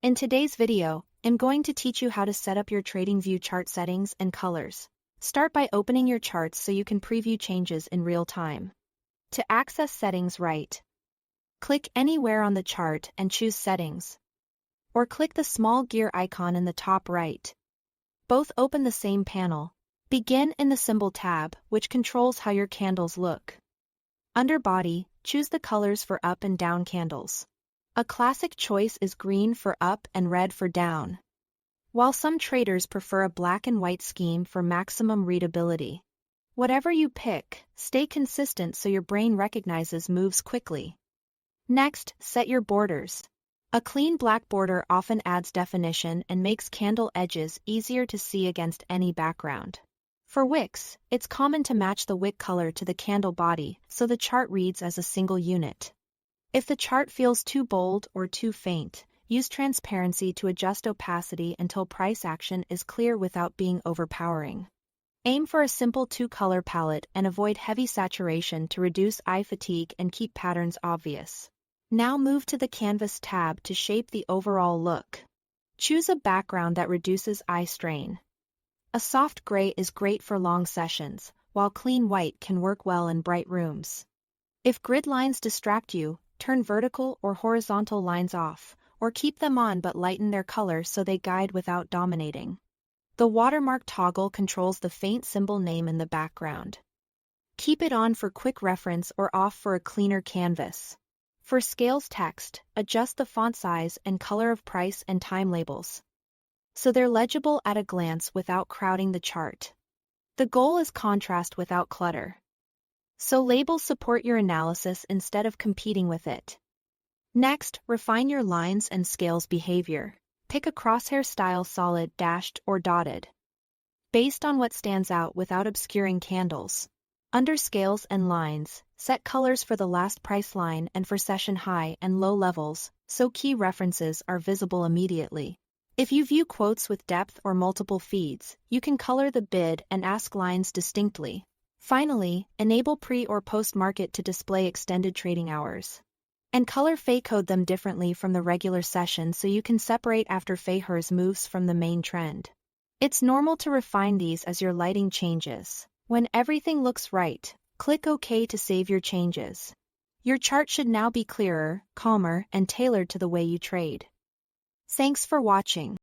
In today's video, I'm going to teach you how to set up your Tradingview chart settings and colors. Start by opening your charts so you can preview changes in real time. To access settings, click anywhere on the chart and choose Settings. Or click the small gear icon in the top right. Both open the same panel. Begin in the Symbol tab, which controls how your candles look. Under Body, choose the colors for up and down candles. A classic choice is green for up and red for down, while some traders prefer a black and white scheme for maximum readability. Whatever you pick, stay consistent so your brain recognizes moves quickly. Next, set your borders. A clean black border often adds definition and makes candle edges easier to see against any background. For wicks, it's common to match the wick color to the candle body so the chart reads as a single unit. If the chart feels too bold or too faint, use transparency to adjust opacity until price action is clear without being overpowering. Aim for a simple two-color palette and avoid heavy saturation to reduce eye fatigue and keep patterns obvious. Now move to the Canvas tab to shape the overall look. Choose a background that reduces eye strain. A soft gray is great for long sessions, while clean white can work well in bright rooms. If grid lines distract you, turn vertical or horizontal lines off, or keep them on but lighten their color so they guide without dominating. The watermark toggle controls the faint symbol name in the background. Keep it on for quick reference or off for a cleaner canvas. For scales text, adjust the font size and color of price and time labels, so they're legible at a glance without crowding the chart. The goal is contrast without clutter, so labels support your analysis instead of competing with it. Next, refine your lines and scales behavior. Pick a crosshair style solid, dashed, or dotted, based on what stands out without obscuring candles. Under Scales and Lines, set colors for the last price line and for session high and low levels, so key references are visible immediately. If you view quotes with depth or multiple feeds, you can color the bid and ask lines distinctly. Finally, enable pre- or post-market to display extended trading hours. And color Fey code them differently from the regular session so you can separate after Feyher's moves from the main trend. It's normal to refine these as your lighting changes. When everything looks right, click OK to save your changes. Your chart should now be clearer, calmer, and tailored to the way you trade. Thanks for watching.